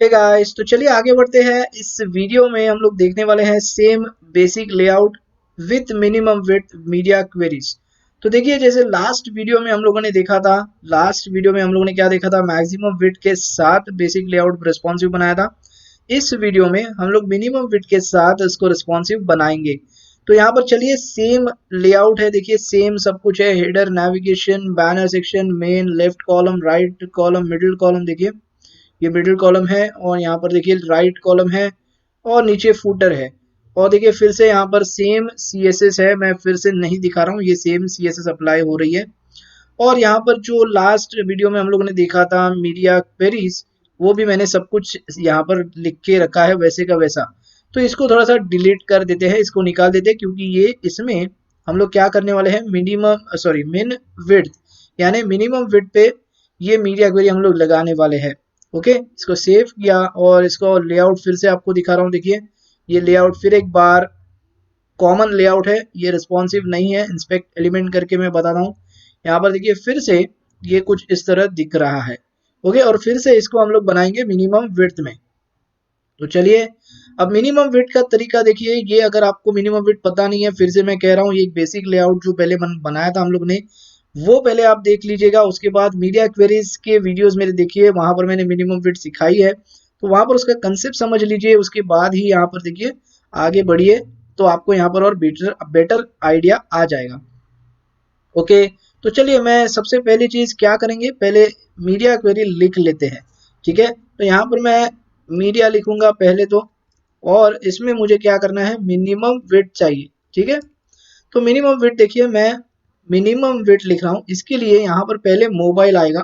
Hey guys, तो चलिए आगे बढ़ते हैं। इस वीडियो में हम लोग देखने वाले हैं same basic layout with minimum width media queries. तो देखिए, जैसे लास्ट वीडियो में हम लोगों ने देखा था, लास्ट वीडियो में हम लोगों ने क्या देखा था, मैक्सिमम विड्थ के साथ बेसिक लेआउट रिस्पॉन्सिव बनाया था। इस वीडियो में हम लोग मिनिमम विड्थ के साथ इसको रिस्पॉन्सिव बनाएंगे। तो यहाँ पर चलिए सेम लेआउट है, देखिए सेम सब कुछ है। Header, navigation, banner section, main, left column, right column, middle column, देखिए ये मिडिल कॉलम है, और यहाँ पर देखिए राइट कॉलम है, और नीचे फूटर है। और देखिए फिर से यहाँ पर सेम CSS है, मैं फिर से नहीं दिखा रहा हूँ, ये सेम CSS अप्लाई हो रही है। और यहाँ पर जो लास्ट वीडियो में हम लोगों ने देखा था मीडिया क्वेरीज, वो भी मैंने सब कुछ यहाँ पर लिख के रखा है वैसे का वैसा। तो इसको थोड़ा सा डिलीट कर देते हैं, इसको निकाल देते हैं, क्योंकि ये इसमें हम लोग क्या करने वाले हैं, मिन विड्थ यानी मिनिमम विड्थ पे ये मीडिया क्वेरी हम लोग लगाने वाले हैं। ओके, इसको सेव किया और इसको लेआउट फिर से आपको दिखा रहा हूँ। देखिए ये लेआउट फिर एक बार कॉमन लेआउट है, ये रिस्पॉन्सिव नहीं है। इंस्पेक्ट एलिमेंट करके मैं बताता हूँ। यहाँ पर देखिए फिर से ये कुछ इस तरह दिख रहा है। ओके, और फिर से इसको हम लोग बनाएंगे मिनिमम विड्थ में। तो चलिए अब मिनिमम विड्थ का तरीका देखिए। ये अगर आपको मिनिमम विड्थ पता नहीं है, फिर से मैं कह रहा हूँ, ये एक बेसिक लेआउट जो पहले बनाया था हम लोग ने, वो पहले आप देख लीजिएगा। उसके बाद मीडिया क्वेरीज के वीडियोस मेरे देखिए, वहां पर मैंने मिनिमम विड्थ सिखाई है, तो वहां पर उसका कंसेप्ट समझ लीजिए। उसके बाद ही यहाँ पर देखिए आगे बढ़िए, तो आपको यहाँ पर और बेटर आइडिया आ जाएगा। ओके, तो चलिए मैं सबसे पहली चीज क्या करेंगे, पहले मीडिया क्वेरी लिख लेते हैं। ठीक है, तो यहाँ पर मैं मीडिया लिखूंगा पहले तो, और इसमें मुझे क्या करना है, मिनिमम विड्थ चाहिए। ठीक है, तो मिनिमम विड्थ देखिए, मैं मिनिमम विड्थ लिख रहा हूँ। इसके लिए यहाँ पर पहले मोबाइल आएगा,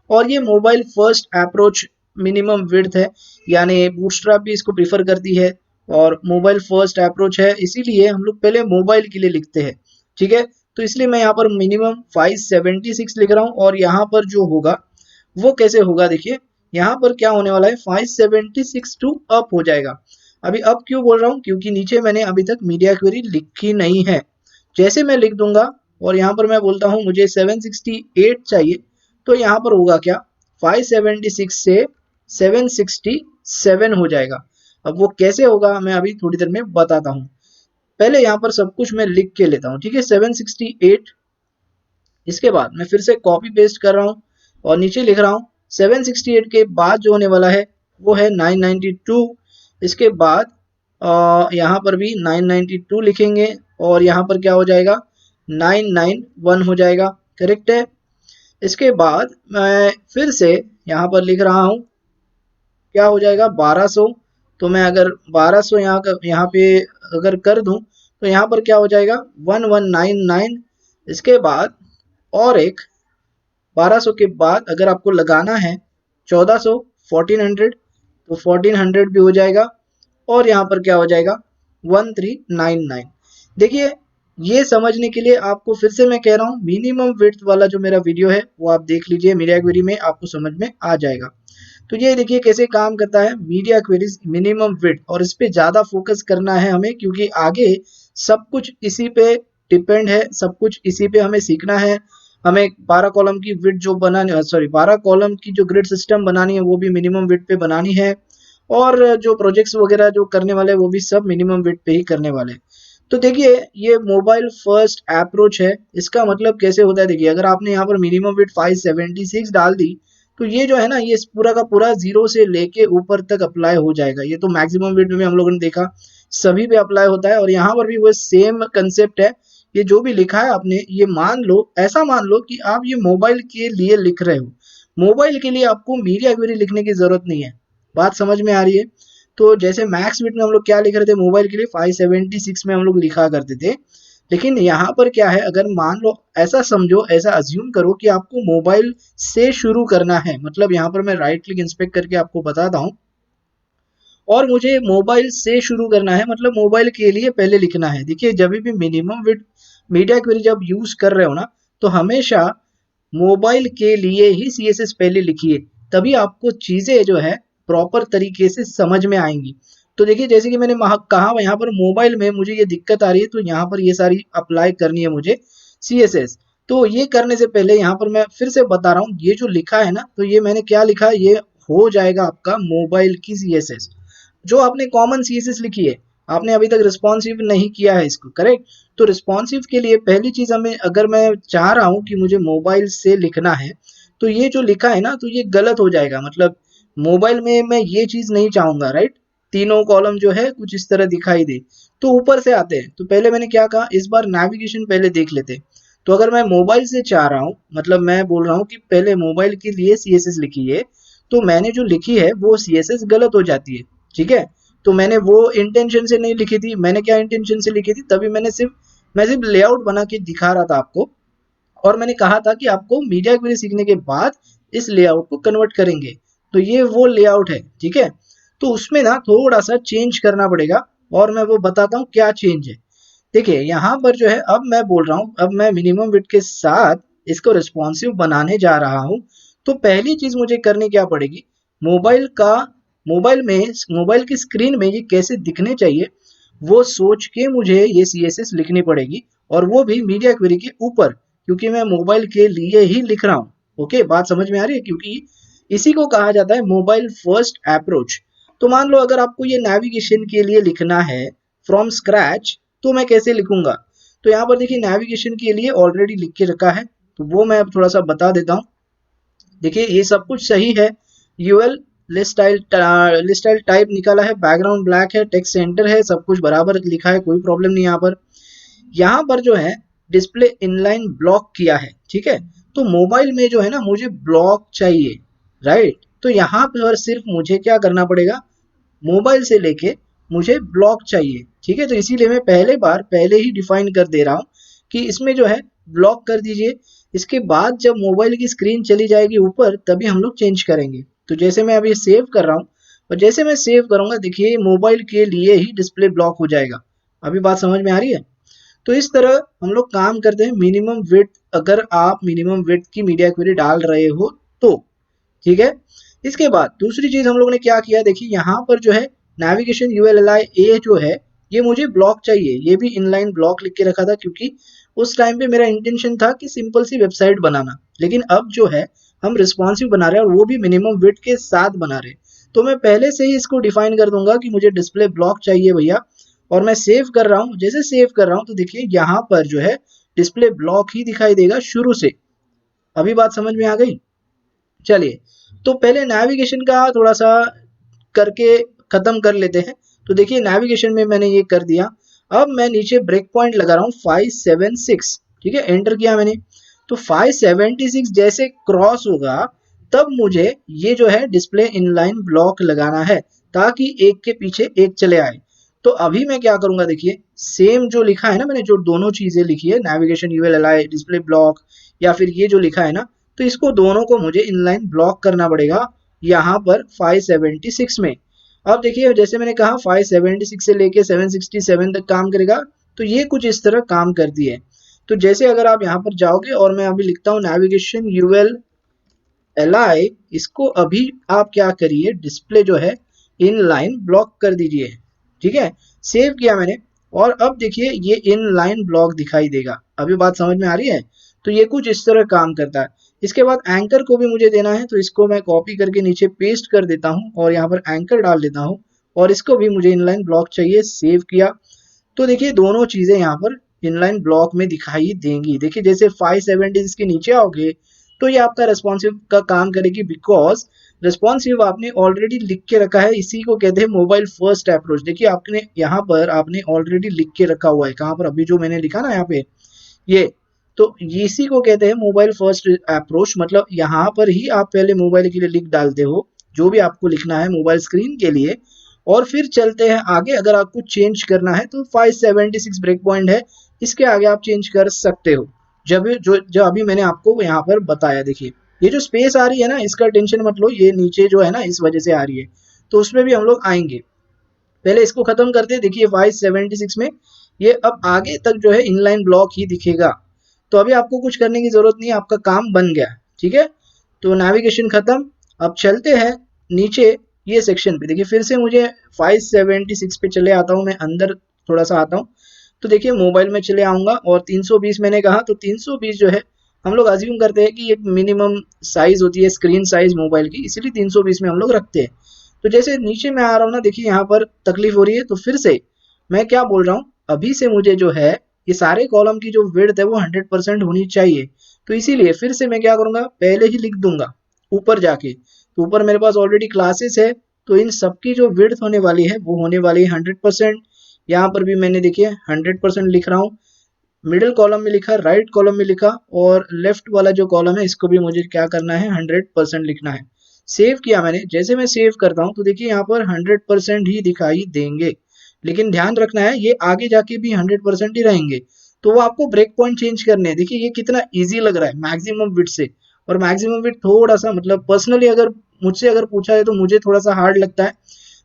और ये mobile first approach minimum width है, यानी बूटस्ट्रैप भी इसको प्रीफर करती है, और मोबाइल फर्स्ट अप्रोच है, इसीलिए हम लोग पहले मोबाइल के लिए लिखते हैं। ठीक है, तो इसलिए मैं यहाँ पर मिनिमम 576 लिख रहा हूँ, और यहाँ पर जो होगा वो कैसे होगा, देखिए यहाँ पर क्या होने वाला है, 576 टू अप हो जाएगा। अभी अप क्यों बोल रहा हूँ, क्योंकि नीचे मैंने अभी तक मीडिया क्वेरी लिखी नहीं है। जैसे मैं लिख दूंगा और यहाँ पर मैं बोलता हूँ मुझे 768 चाहिए, तो यहाँ पर होगा क्या, 576 से 767 हो जाएगा। अब वो कैसे होगा मैं अभी थोड़ी देर में बताता हूँ। पहले यहाँ पर सब कुछ मैं लिख के लेता हूँ। ठीक है, 768, इसके बाद मैं फिर से कॉपी पेस्ट कर रहा हूँ और नीचे लिख रहा हूँ 768 के बाद जो होने वाला है वो है 992। इसके बाद यहाँ पर भी 992 लिखेंगे, और यहाँ पर क्या हो जाएगा, 991 हो जाएगा। करेक्ट है। इसके बाद मैं फिर से यहाँ पर लिख रहा हूँ, क्या हो जाएगा, 1200। तो मैं अगर 1200 यहाँ पे अगर कर दूं, तो यहाँ पर क्या हो जाएगा, 1199। इसके बाद और एक 1200 के बाद अगर आपको लगाना है 1400, 1400, तो 1400 भी हो जाएगा, और यहाँ पर क्या हो जाएगा, 1399। देखिए ये समझने के लिए आपको फिर से मैं कह रहा हूँ, मिनिमम विड्थ वाला जो मेरा वीडियो है वो आप देख लीजिए, मीडिया क्वेरी में आपको समझ में आ जाएगा। तो ये देखिए कैसे काम करता है मीडिया क्वेरीज मिनिमम विड्थ, और इस पे ज्यादा फोकस करना है हमें, क्योंकि आगे सब कुछ इसी पे डिपेंड है, सब कुछ इसी पे हमें सीखना है। हमें 12 कॉलम की विड्थ जो बनानी, सॉरी 12 कॉलम की जो ग्रिड सिस्टम बनानी है वो भी मिनिमम विड्थ पे बनानी है, और जो प्रोजेक्ट्स वगैरह जो करने वाले हैं वो भी सब मिनिमम विड्थ पे ही करने वाले हैं। तो देखिए ये मोबाइल फर्स्ट अप्रोच है, इसका मतलब कैसे होता है, देखिए अगर आपने यहाँ पर मिनिमम विड्थ 576 डाल दी, तो ये जो है ना, ये पूरा का पूरा 0 से लेके ऊपर तक अप्लाई हो जाएगा। ये तो मैक्सिमम विड्थ में हम लोगों ने देखा सभी पे अप्लाई होता है, और यहाँ पर भी वो सेम कंसेप्ट है। ये जो भी लिखा है आपने, ये मान लो, ऐसा मान लो कि आप ये मोबाइल के लिए लिख रहे हो, मोबाइल के लिए आपको मीडिया क्वेरी लिखने की जरूरत नहीं है। बात समझ में आ रही है। तो जैसे मैक्स विड्थ में हम लोग क्या लिख रहे थे, मोबाइल के लिए 576 में हम लोग लिखा करते थे, लेकिन यहाँ पर क्या है, अगर मान लो, ऐसा समझो, ऐसा अज्यूम करो कि आपको मोबाइल से शुरू करना है, मतलब यहाँ पर मैं राइट क्लिक इंस्पेक्ट करके आपको बताता हूँ, और मुझे मोबाइल से शुरू करना है, मतलब मोबाइल के लिए पहले लिखना है। देखिए जब भी मिनिमम विड्थ मीडिया क्वेरी जब यूज कर रहे हो ना, तो हमेशा मोबाइल के लिए ही CSS पहले लिखिए, तभी आपको चीजें जो है प्रॉपर तरीके से समझ में आएंगी। तो देखिए जैसे कि मैंने कहा, यहाँ पर मोबाइल में मुझे ये दिक्कत आ रही है, तो यहाँ पर ये सारी अप्लाई करनी है मुझे CSS। तो ये करने से पहले यहाँ पर मैं फिर से बता रहा हूँ, ये जो लिखा है ना, तो ये मैंने क्या लिखा है, ये हो जाएगा आपका मोबाइल की CSS, जो आपने कॉमन CSS लिखी है। आपने अभी तक रिस्पॉन्सिव नहीं किया है इसको, करेक्ट। तो रिस्पॉन्सिव के लिए पहली चीज हमें, अगर मैं चाह रहा हूं कि मुझे मोबाइल से लिखना है, तो ये जो लिखा है ना, तो ये गलत हो जाएगा। मतलब मोबाइल में मैं ये चीज नहीं चाहूंगा, राइट। तीनों कॉलम जो है कुछ इस तरह दिखाई दे, तो ऊपर से आते हैं। तो पहले मैंने क्या कहा, इस बार नेविगेशन पहले देख लेते। तो अगर मैं मोबाइल से चाह रहा हूँ, मतलब मैं बोल रहा हूँ कि पहले मोबाइल के लिए CSS लिखी है, तो मैंने जो लिखी है वो CSS गलत हो जाती है, ठीक है। तो मैंने वो इंटेंशन से नहीं लिखी थी। मैंने क्या इंटेंशन से लिखी थी, तभी मैं सिर्फ लेआउट बना के दिखा रहा था आपको, और मैंने कहा था कि आपको मीडिया क्वेरी सीखने के बाद इस लेआउट को कन्वर्ट करेंगे। तो ये वो लेआउट है, ठीक है। तो उसमें ना थोड़ा सा चेंज करना पड़ेगा, और मैं वो बताता हूँ क्या चेंज है। देखिए यहाँ पर जो है, अब मैं बोल रहा हूँ, अब मैं मिनिमम विड्थ के साथ इसको रिस्पॉन्सिव बनाने जा रहा हूँ। तो पहली चीज मुझे करनी क्या पड़ेगी, मोबाइल का मोबाइल की स्क्रीन में ये कैसे दिखने चाहिए, वो सोच के मुझे ये CSS लिखनी पड़ेगी, और वो भी मीडिया क्वेरी के ऊपर, क्योंकि मैं मोबाइल के लिए ही लिख रहा हूँ। ओके, बात समझ में आ रही है, क्योंकि इसी को कहा जाता है मोबाइल फर्स्ट अप्रोच। तो मान लो अगर आपको ये नेविगेशन के लिए लिखना है फ्रॉम स्क्रैच, तो मैं कैसे लिखूंगा। तो यहाँ पर देखिए नेविगेशन के लिए ऑलरेडी लिख के रखा है, तो वो मैं अब थोड़ा सा बता देता हूँ। देखिए ये सब कुछ सही है। यूएल लिस्ट स्टाइल टाइप निकाला है, बैकग्राउंड ब्लैक है, टेक्स्ट सेंटर है, सब कुछ बराबर लिखा है, कोई प्रॉब्लम नहीं। यहाँ पर जो है डिस्प्ले इनलाइन ब्लॉक किया है, ठीक है। तो मोबाइल में जो है ना, मुझे ब्लॉक चाहिए, राइट। तो यहाँ पर सिर्फ मुझे क्या करना पड़ेगा, मोबाइल से लेके मुझे ब्लॉक चाहिए, ठीक है। तो इसीलिए मैं पहले ही डिफाइन कर दे रहा हूँ कि इसमें जो है ब्लॉक कर दीजिए। इसके बाद जब मोबाइल की स्क्रीन चली जाएगी ऊपर, तभी हम लोग चेंज करेंगे। तो जैसे मैं अभी सेव कर रहा हूँ, और जैसे मैं सेव करूंगा, देखिए मोबाइल के लिए ही डिस्प्ले ब्लॉक हो जाएगा। अभी बात समझ में आ रही है। तो इस तरह हम लोग काम करते हैं मिनिमम विड्थ, अगर आप मिनिमम विड्थ की मीडिया क्वेरी डाल रहे हो तो, ठीक है। इसके बाद दूसरी चीज हम लोग ने क्या किया, देखिए यहाँ पर जो है नेविगेशन ULLI A जो है, ये मुझे ब्लॉक चाहिए। ये भी इनलाइन ब्लॉक लिख के रखा था, क्योंकि उस टाइम पे मेरा इंटेंशन था कि सिंपल सी वेबसाइट बनाना। लेकिन अब जो है हम रिस्पॉन्सिव बना रहे हैं, और वो भी मिनिमम विड्थ के साथ बना रहे हैं। तो मैं पहले से ही इसको डिफाइन कर दूंगा कि मुझे डिस्प्ले ब्लॉक चाहिए भैया, और मैं सेव कर रहा हूँ। जैसे सेव कर रहा हूँ, तो देखिए यहाँ पर जो है डिस्प्ले ब्लॉक ही दिखाई देगा शुरू से। अभी बात समझ में आ गई। चलिए, तो पहले नेविगेशन का थोड़ा सा करके खत्म कर लेते हैं। तो देखिए नेविगेशन में मैंने ये कर दिया। अब मैं नीचे ब्रेक पॉइंट लगा रहा हूँ 576, ठीक है। एंटर किया मैंने, तो 576 जैसे क्रॉस होगा, तब मुझे ये जो है डिस्प्ले इनलाइन ब्लॉक लगाना है, ताकि एक के पीछे एक चले आए। तो अभी मैं क्या करूंगा, देखिए सेम जो लिखा है ना, मैंने जो दोनों चीजें लिखी है, नेविगेशन ULLI डिस्प्ले ब्लॉक, या फिर ये जो लिखा है ना, तो इसको दोनों को मुझे इनलाइन ब्लॉक करना पड़ेगा यहाँ पर 576 में। अब देखिए जैसे मैंने कहा 576 से लेके 767 तक काम करेगा। तो ये कुछ इस तरह काम करती है। तो जैसे अगर आप यहाँ पर जाओगे, और मैं अभी लिखता हूँ नेविगेशन ULLI, इसको अभी आप क्या करिए, डिस्प्ले जो है इन लाइन ब्लॉक कर दीजिए, ठीक है। सेव किया मैंने, और अब देखिए ये इन लाइन ब्लॉक दिखाई देगा। अभी बात समझ में आ रही है। तो ये कुछ इस तरह काम करता है। इसके बाद एंकर को भी मुझे देना है, तो इसको मैं कॉपी करके नीचे पेस्ट कर देता हूँ, और यहाँ पर एंकर डाल देता हूँ, और इसको भी मुझे इनलाइन ब्लॉक चाहिए। सेव किया, तो देखिए दोनों चीजें यहाँ पर इनलाइन ब्लॉक में दिखाई देंगी। देखिए जैसे 570 के नीचे आओगे, तो ये आपका रेस्पॉन्सिव का काम करेगी, बिकॉज रेस्पॉन्सिव आपने ऑलरेडी लिख के रखा है। इसी को कहते हैं मोबाइल फर्स्ट अप्रोच। देखिए आपने यहाँ पर आपने ऑलरेडी लिख के रखा हुआ है, कहाँ पर, अभी जो मैंने लिखा ना यहाँ पे, ये तो इसी को कहते हैं मोबाइल फर्स्ट अप्रोच। मतलब यहाँ पर ही आप पहले मोबाइल के लिए लिख डालते हो जो भी आपको लिखना है मोबाइल स्क्रीन के लिए, और फिर चलते हैं आगे। अगर आपको चेंज करना है तो 576 ब्रेक पॉइंट है, इसके आगे आप चेंज कर सकते हो, जो अभी मैंने आपको यहाँ पर बताया। देखिए ये जो स्पेस आ रही है ना, इसका टेंशन मत लो, ये नीचे जो है ना इस वजह से आ रही है, तो उसमें भी हम लोग आएंगे। पहले इसको खत्म करते हैं। देखिए 576 में ये अब आगे तक जो है इनलाइन ब्लॉक ही दिखेगा। तो अभी आपको कुछ करने की जरूरत नहीं है, आपका काम बन गया, ठीक है। तो नेविगेशन खत्म। अब चलते हैं नीचे ये सेक्शन पे। देखिए फिर से मुझे 576 पे चले आता हूँ, मैं अंदर थोड़ा सा आता हूँ। तो देखिए मोबाइल में चले आऊंगा, और 320 मैंने कहा, तो 320 जो है हम लोग अज्यूम करते हैं कि एक मिनिमम साइज होती है स्क्रीन साइज मोबाइल की, इसीलिए 320 में हम लोग रखते हैं। तो जैसे नीचे मैं आ रहा हूँ ना, देखिए यहाँ पर तकलीफ हो रही है, तो फिर से मैं क्या बोल रहा हूँ, अभी से मुझे जो है ये सारे कॉलम की जो विड्थ है वो 100% होनी चाहिए। तो इसीलिए फिर से मैं क्या करूंगा, पहले ही लिख दूंगा ऊपर जाके। तो ऊपर मेरे पास ऑलरेडी क्लासेस है, तो इन सबकी जो विड्थ होने वाली है वो होने वाली है 100%। यहाँ पर भी मैंने देखिए 100% लिख रहा हूँ, मिडिल कॉलम में लिखा, राइट कॉलम में लिखा, और लेफ्ट वाला जो कॉलम है इसको भी मुझे क्या करना है, 100% लिखना है। सेव किया मैंने, जैसे मैं सेव करता हूँ तो देखिए यहाँ पर 100% ही दिखाई देंगे, लेकिन ध्यान रखना है ये आगे जाके भी 100% ही रहेंगे। तो वो आपको ब्रेक पॉइंट चेंज करने हैं। देखिए ये कितना ईजी लग रहा है मैक्सिमम विड्थ से, और मैक्सिमम विड्थ थोड़ा सा मतलब पर्सनली अगर मुझसे अगर पूछा है तो मुझे थोड़ा सा हार्ड लगता है,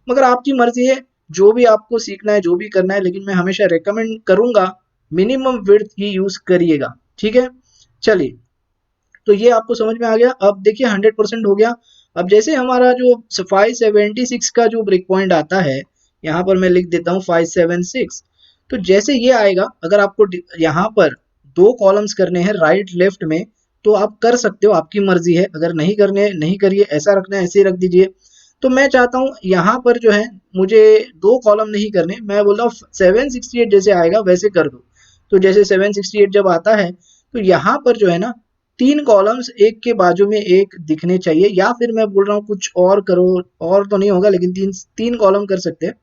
मगर आपकी मर्जी है, जो भी आपको सीखना है जो भी करना है, लेकिन मैं हमेशा रेकमेंड करूंगा मिनिमम विड्थ ही यूज करिएगा, ठीक है। चलिए, तो ये आपको समझ में आ गया। अब देखिए 100% हो गया। अब जैसे हमारा जो 576 का जो ब्रेक पॉइंट आता है, यहाँ पर मैं लिख देता हूँ 576। तो जैसे ये आएगा, अगर आपको यहाँ पर 2 कॉलम्स करने हैं राइट लेफ्ट में, तो आप कर सकते हो, आपकी मर्जी है। अगर नहीं करने नहीं करिए, ऐसा रखना है ऐसे ही रख दीजिए। तो मैं चाहता हूँ यहाँ पर जो है मुझे 2 कॉलम नहीं करने, मैं बोल रहा हूँ 768 जैसे आएगा वैसे कर दो। तो जैसे 768 जब आता है तो यहाँ पर जो है ना 3 कॉलम्स एक के बाजू में एक दिखने चाहिए, या फिर मैं बोल रहा हूँ कुछ और करो, और तो नहीं होगा लेकिन तीन तीन कॉलम कर सकते हैं।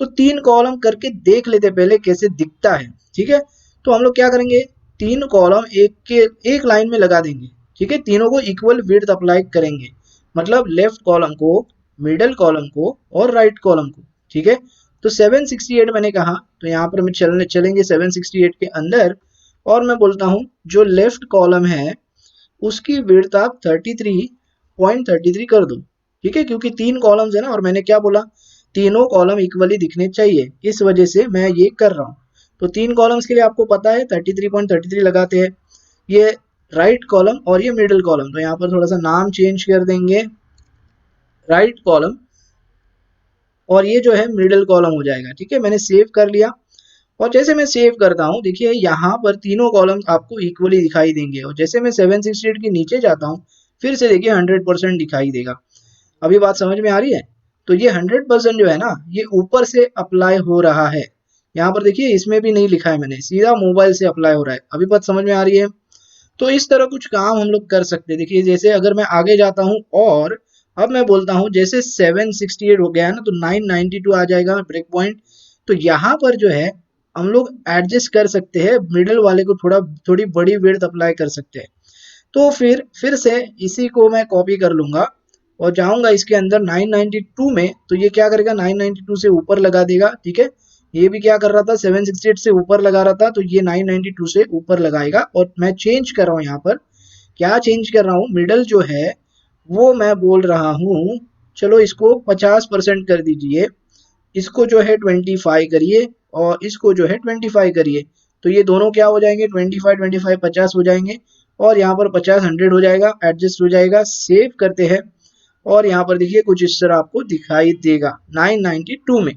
तो 3 कॉलम करके देख लेते पहले कैसे दिखता है, ठीक है। तो हम लोग क्या करेंगे, 3 कॉलम एक लाइन में लगा देंगे, ठीक है। तीनों को इक्वल विड्थ अप्लाई करेंगे, मतलब लेफ्ट कॉलम को, मिडल कॉलम को और राइट कॉलम को, ठीक है। तो 768 मैंने कहा, तो यहाँ पर हम चलेंगे 768 के अंदर, और मैं बोलता हूँ जो लेफ्ट कॉलम है उसकी विड्थ आप 33.33 कर दो, ठीक है। क्योंकि 3 कॉलम्स है ना, और मैंने क्या बोला, तीनों कॉलम इक्वली दिखने चाहिए, इस वजह से मैं ये कर रहा हूँ। तो 3 कॉलम्स के लिए आपको पता है 33.33 लगाते हैं, ये राइट कॉलम और ये मिडिल कॉलम। तो यहाँ पर थोड़ा सा नाम चेंज कर देंगे, राइट कॉलम, और ये जो है मिडिल कॉलम हो जाएगा, ठीक है। मैंने सेव कर लिया, और जैसे मैं सेव करता हूँ देखिए यहाँ पर तीनों कॉलम्स आपको इक्वली दिखाई देंगे, और जैसे मैं 768 के नीचे जाता हूँ फिर से देखिए 100% दिखाई देगा। अभी बात समझ में आ रही है। तो ये 100% जो है ना ये ऊपर से अप्लाई हो रहा है, यहाँ पर देखिए इसमें भी नहीं लिखा है मैंने, सीधा मोबाइल से अप्लाई हो रहा है। अभी बात समझ में आ रही है। तो इस तरह कुछ काम हम लोग कर सकते हैं। देखिए जैसे अगर मैं आगे जाता हूँ, और अब मैं बोलता हूँ जैसे 768 हो गया है ना, तो 992 आ जाएगा ब्रेक पॉइंट। तो यहाँ पर जो है हम लोग एडजस्ट कर सकते हैं, मिडिल वाले को थोड़ी बड़ी विड्थ अप्लाई कर सकते हैं। तो फिर से इसी को मैं कॉपी कर लूंगा और जाऊंगा इसके अंदर 992 में, तो ये क्या करेगा 992 से ऊपर लगा देगा, ठीक है। ये भी क्या कर रहा था 768 से ऊपर लगा रहा था, तो ये 992 से ऊपर लगाएगा। और मैं चेंज कर रहा हूँ यहाँ पर, क्या चेंज कर रहा हूँ, मिडल जो है वो मैं बोल रहा हूँ चलो इसको 50% कर दीजिए, इसको जो है 25 करिए, और इसको जो है 25 करिए। तो ये दोनों क्या हो जाएंगे, 25 50 हो जाएंगे, और यहाँ पर 50 100 हो जाएगा, एडजस्ट हो जाएगा। सेव करते हैं, और यहाँ पर देखिए कुछ इस तरह आपको दिखाई देगा 992 में।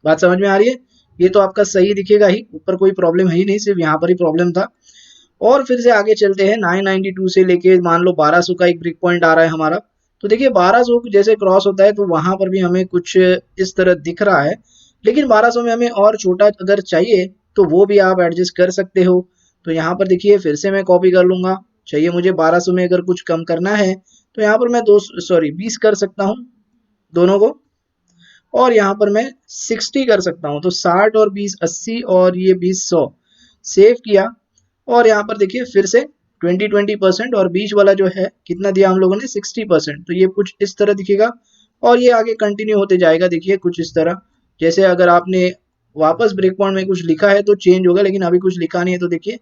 बात समझ में आ रही है। ये तो आपका सही दिखेगा ही, ऊपर कोई प्रॉब्लम है ही नहीं, सिर्फ यहाँ पर ही प्रॉब्लम था। और फिर से आगे चलते हैं, 992 से लेके मान लो 1200 का एक ब्रेक पॉइंट आ रहा है हमारा। तो देखिए 1200 जैसे क्रॉस होता है तो वहां पर भी हमें कुछ इस तरह दिख रहा है, लेकिन 1200 में हमें और छोटा अगर चाहिए तो वो भी आप एडजस्ट कर सकते हो। तो यहाँ पर देखिए फिर से मैं कॉपी कर लूंगा, चाहिए मुझे 1200 में अगर कुछ कम करना है तो यहाँ पर मैं 20 कर सकता हूँ दोनों को, और यहाँ पर मैं 60 कर सकता हूँ। तो 60 और 20 80, और ये 20 100। सेव किया, और यहाँ पर देखिए फिर से 20% और बीच वाला जो है कितना दिया हम लोगों ने 60%। तो ये कुछ इस तरह दिखेगा, और ये आगे कंटिन्यू होते जाएगा देखिए कुछ इस तरह। जैसे अगर आपने वापस ब्रेक पॉइंट में कुछ लिखा है तो चेंज होगा, लेकिन अभी कुछ लिखा नहीं है तो देखिए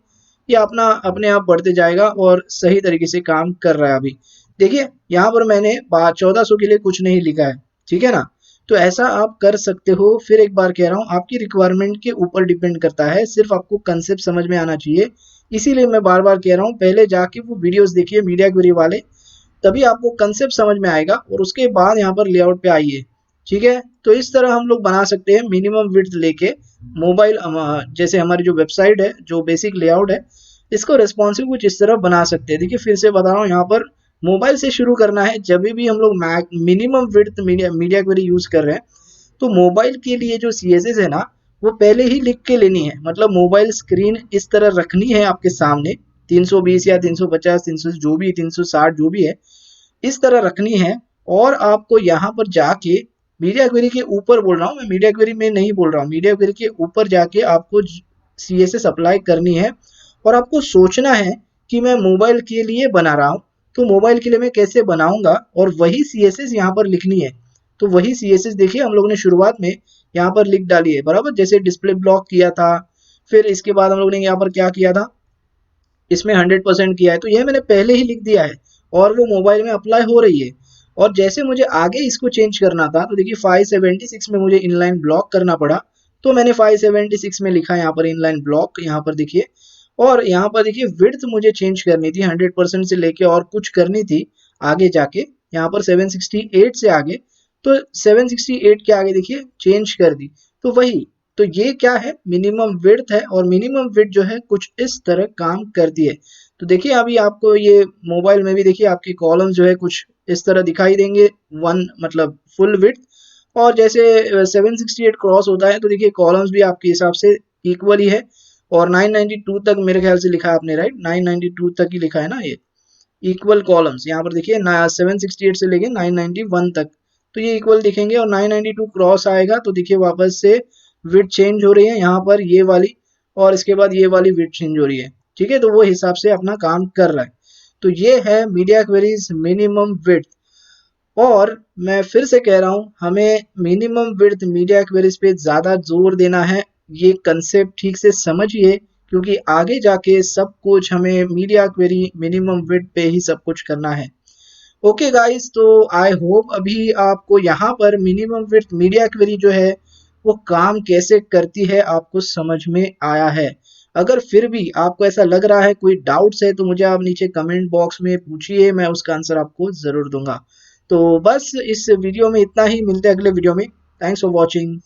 ये अपने आप बढ़ते जाएगा और सही तरीके से काम कर रहा है। अभी देखिए यहाँ पर मैंने 1400 के लिए कुछ नहीं लिखा है, ठीक है ना। तो ऐसा आप कर सकते हो। फिर एक बार कह रहा हूँ आपकी रिक्वायरमेंट के ऊपर डिपेंड करता है, सिर्फ आपको कंसेप्ट समझ में आना चाहिए। इसीलिए मैं बार बार कह रहा हूँ पहले जाके वो वीडियोस देखिए मीडिया क्वेरी वाले, तभी आपको कंसेप्ट समझ में आएगा, और उसके बाद यहाँ पर लेआउट पे आइए, ठीक है। तो इस तरह हम लोग बना सकते हैं मिनिमम विड्थ लेके मोबाइल, जैसे हमारी जो वेबसाइट है जो बेसिक लेआउट है इसको रेस्पॉन्सिव कुछ इस तरह बना सकते हैं। देखिए फिर से बता रहा हूँ, यहाँ पर मोबाइल से शुरू करना है। जब भी हम लोग minimum width media query use कर रहे हैं तो मोबाइल के लिए जो CSS है ना वो पहले ही लिख के लेनी है। मतलब मोबाइल स्क्रीन इस तरह रखनी है आपके सामने, 320 या 350 300 जो भी 360 जो भी है, इस तरह रखनी है। और आपको यहाँ पर जाके मीडिया क्वेरी के ऊपर बोल रहा हूँ मैं, मीडिया क्वेरी में नहीं बोल रहा हूँ, मीडिया क्वेरी के ऊपर जाके आपको CSS अप्लाई करनी है। और आपको सोचना है कि मैं मोबाइल के लिए बना रहा हूँ तो मोबाइल के लिए मैं कैसे बनाऊंगा, और वही CSS यहाँ पर लिखनी है। तो वही CSS देखिए हम लोगों ने शुरुआत में यहाँ पर लिख डाली है बराबर, जैसे डिस्प्ले ब्लॉक किया था। फिर इसके बाद हम लोग ने यहाँ पर क्या किया था, इसमें 100% किया है, तो यह मैंने पहले ही लिख दिया है और वो मोबाइल में अप्लाई हो रही है। और जैसे मुझे आगे इसको चेंज करना था तो देखिए 576 में मुझे इनलाइन ब्लॉक करना पड़ा, तो मैंने 576 में लिखा यहाँ पर इनलाइन ब्लॉक, यहाँ पर देखिए। और यहाँ पर देखिए विड्थ मुझे चेंज करनी थी 100% से लेके और कुछ करनी थी आगे जाके, यहाँ पर 768 से आगे, तो 768 के आगे देखिए चेंज कर दी। तो वही, तो ये क्या है, मिनिमम विड्थ है, और मिनिमम विड्थ जो है कुछ इस तरह काम करती है। तो देखिए अभी आपको ये मोबाइल में भी देखिए आपके कॉलम जो है कुछ इस तरह दिखाई देंगे, वन मतलब फुल विड्थ। और जैसे 768 क्रॉस होता है तो देखिए कॉलम्स भी आपके हिसाब से इक्वल ही है। और 992 तक मेरे ख्याल से लिखा है आपने, राइट, 992 तक ही लिखा है ना ये इक्वल कॉलम्स। यहाँ पर देखिए 768 से लेके 991 तक, तो ये इक्वल दिखेंगे। और 992 क्रॉस आएगा तो देखिए वापस से विड्थ चेंज हो रही है यहाँ पर ये वाली, और इसके बाद ये वाली विड्थ चेंज हो रही है। ठीक है, तो वो हिसाब से अपना काम कर रहा है। तो ये है मीडिया क्वेरीज मिनिमम विड्थ। और मैं फिर से कह रहा हूँ, हमें मिनिमम विड्थ मीडिया क्वेरीज पे ज़्यादा जोर देना है। ये कंसेप्ट ठीक से समझिए, क्योंकि आगे जाके सब कुछ हमें मीडिया क्वेरी मिनिमम विड्थ पे ही सब कुछ करना है। ओके गाइस, तो आई होप अभी आपको यहाँ पर मिनिमम विड्थ मीडिया क्वेरी जो है वो काम कैसे करती है आपको समझ में आया है। अगर फिर भी आपको ऐसा लग रहा है, कोई डाउट्स है, तो मुझे आप नीचे कमेंट बॉक्स में पूछिए, मैं उसका आंसर आपको ज़रूर दूंगा। तो बस इस वीडियो में इतना ही, मिलते हैं अगले वीडियो में। Thanks for watching.